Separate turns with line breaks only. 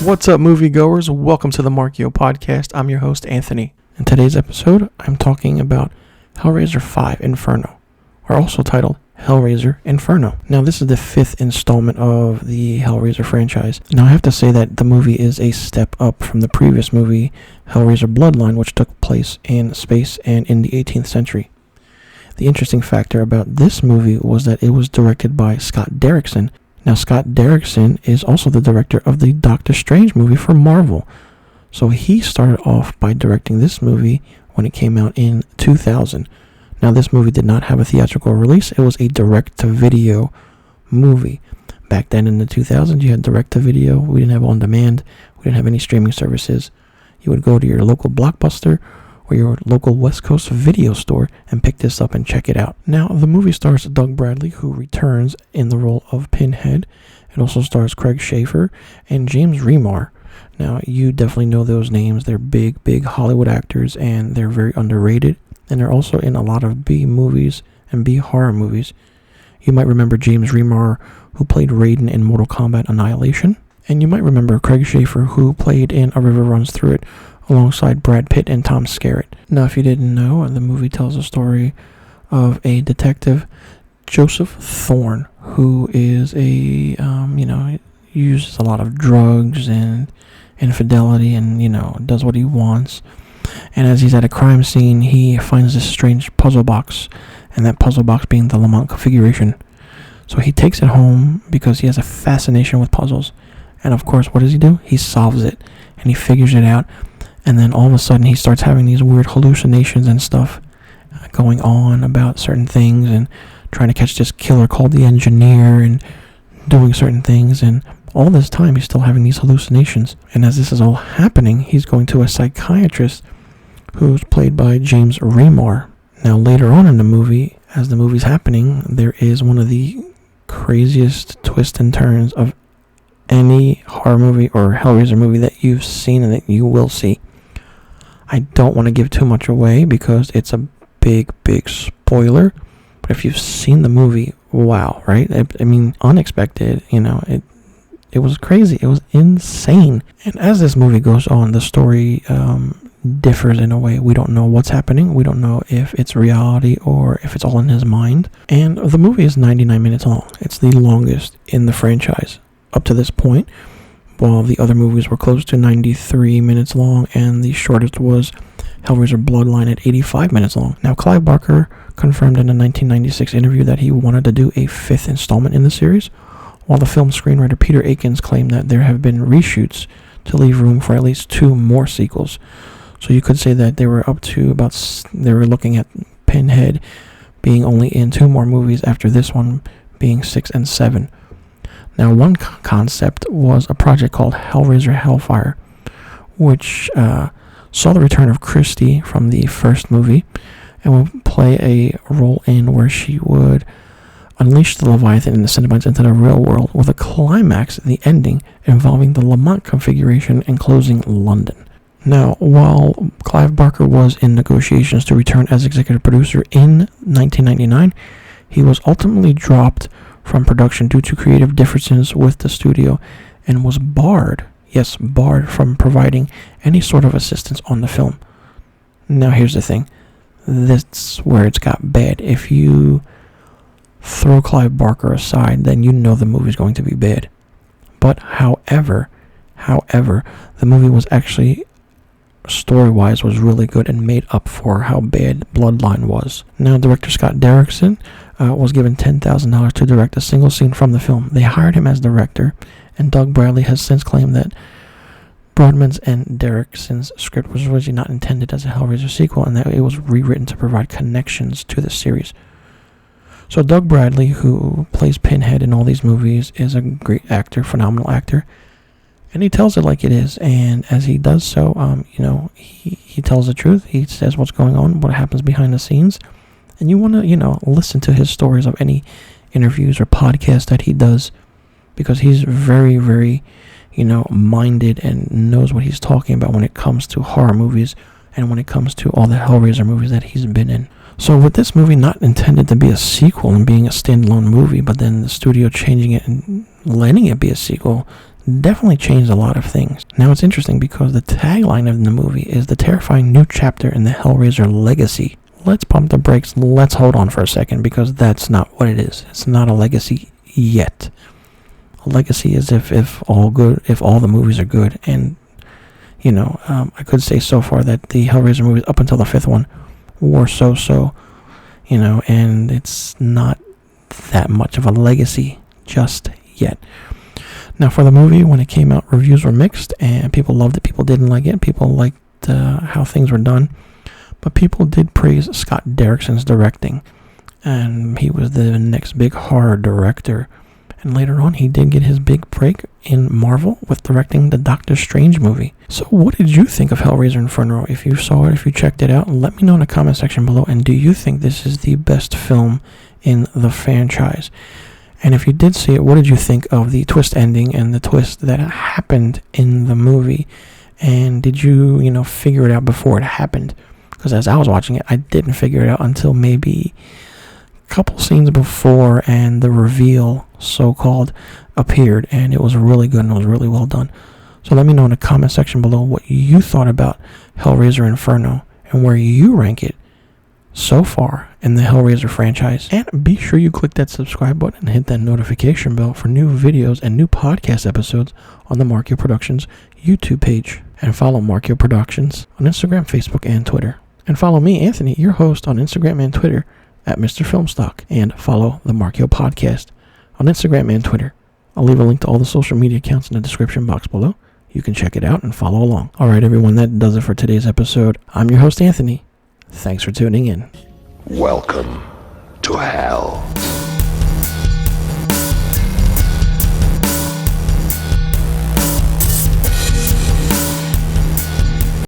What's up, moviegoers? Welcome to the Marchio podcast. I'm your host, Anthony. In today's episode, I'm talking about Hellraiser 5 Inferno, or also titled Hellraiser Inferno. Now, this is the fifth installment of the Hellraiser franchise. Now, I have to say that the movie is a step up from the previous movie, Hellraiser Bloodline, which took place in space and in the 18th century. The interesting factor about this movie was that it was directed by Scott Derrickson. Now, Scott Derrickson is also the director of the Doctor Strange movie for Marvel. So he started off by directing this movie when it came out in 2000. Now, this movie did not have a theatrical release. It was a direct-to-video movie. Back then in the 2000s, you had direct-to-video. We didn't have on-demand. We didn't have any streaming services. You would go to your local Blockbuster or your local West Coast video store and pick this up and check it out. Now, the movie stars Doug Bradley, who returns in the role of Pinhead. It also stars Craig Schaefer and James Remar. Now, you definitely know those names. They're big Hollywood actors, and they're very underrated. And they're also in a lot of B movies and B horror movies. You might remember James Remar, who played Raiden in Mortal Kombat Annihilation. And you might remember Craig Schaefer, who played in A River Runs Through It, alongside Brad Pitt and Tom Skerritt. Now, if you didn't know, the movie tells a story of a detective, Joseph Thorne, who is uses a lot of drugs and infidelity and, does what he wants. And as he's at a crime scene, he finds this strange puzzle box, and that puzzle box being the Lamont configuration. So he takes it home because he has a fascination with puzzles. And of course, what does he do? He solves it, and he figures it out. And then all of a sudden, he starts having these weird hallucinations and stuff going on about certain things and trying to catch this killer called the Engineer and doing certain things. And all this time, he's still having these hallucinations. And as this is all happening, he's going to a psychiatrist who's played by James Remar. Now, later on in the movie, as the movie's happening, there is one of the craziest twists and turns of any horror movie or Hellraiser movie that you've seen and that you will see. I don't want to give too much away because it's a big spoiler. But if you've seen the movie, wow, right? I mean, unexpected, it was crazy. It was insane. And as this movie goes on, the story differs in a way. We don't know what's happening. We don't know if it's reality or if it's all in his mind. And the movie is 99 minutes long. It's the longest in the franchise up to this point, while the other movies were close to 93 minutes long, and the shortest was Hellraiser Bloodline at 85 minutes long. Now, Clive Barker confirmed in a 1996 interview that he wanted to do a fifth installment in the series, while the film screenwriter Peter Akins claimed that there have been reshoots to leave room for at least 2 more sequels. So you could say that they were looking at Pinhead being only in 2 more movies after this one being 6 and 7. Now, one concept was a project called Hellraiser Hellfire, which saw the return of Christie from the first movie and would play a role in where she would unleash the Leviathan and the Cenobites into the real world, with a climax, the ending, involving the Lamont configuration and closing London. Now, while Clive Barker was in negotiations to return as executive producer in 1999, he was ultimately dropped from production due to creative differences with the studio and was barred from providing any sort of assistance on the film. Now, here's the thing. That's where it's got bad. If you throw Clive Barker aside, then you know the movie's going to be bad. But however, the movie was actually, story-wise, was really good and made up for how bad Bloodline was. Now, director Scott Derrickson was given $10,000 to direct a single scene from the film. They hired him as director, and Doug Bradley has since claimed that Broadman's and Derrickson's script was originally not intended as a Hellraiser sequel, and that it was rewritten to provide connections to the series. So Doug Bradley, who plays Pinhead in all these movies, is a great actor, phenomenal actor, and he tells it like it is. And as he does so, he tells the truth. He says what's going on, what happens behind the scenes. And you want to, listen to his stories of any interviews or podcasts that he does, because he's very, minded and knows what he's talking about when it comes to horror movies and when it comes to all the Hellraiser movies that he's been in. So with this movie not intended to be a sequel and being a standalone movie, but then the studio changing it and letting it be a sequel, definitely changed a lot of things. Now it's interesting because the tagline of the movie is the terrifying new chapter in the Hellraiser legacy. Let's pump the brakes. Let's hold on for a second, because that's not what it is. It's not a legacy yet. A legacy is if all the movies are good. And, I could say so far that the Hellraiser movies up until the 5th one were so, and it's not that much of a legacy just yet. Now, for the movie, when it came out, reviews were mixed, and people loved it, people didn't like it, people liked how things were done. But people did praise Scott Derrickson's directing, and he was the next big horror director. And later on, he did get his big break in Marvel with directing the Doctor Strange movie. So what did you think of Hellraiser Inferno? If you saw it, if you checked it out, let me know in the comment section below. And do you think this is the best film in the franchise? And if you did see it, what did you think of the twist ending and the twist that happened in the movie? And did you, figure it out before it happened? Because as I was watching it, I didn't figure it out until maybe a couple scenes before, and the reveal, so-called, appeared, and it was really good and it was really well done. So let me know in the comment section below what you thought about Hellraiser Inferno and where you rank it so far in the Hellraiser franchise. And be sure you click that subscribe button and hit that notification bell for new videos and new podcast episodes on the Marchio Productions YouTube page. And follow Marchio Productions on Instagram, Facebook, and Twitter. And follow me, Anthony, your host, on Instagram and Twitter at misterfilmstock. And follow the Marchio Podcast on Instagram and Twitter. I'll leave a link to all the social media accounts in the description box below. You can check it out and follow along. All right, everyone, that does it for today's episode. I'm your host, Anthony. Thanks for tuning in.
Welcome to hell.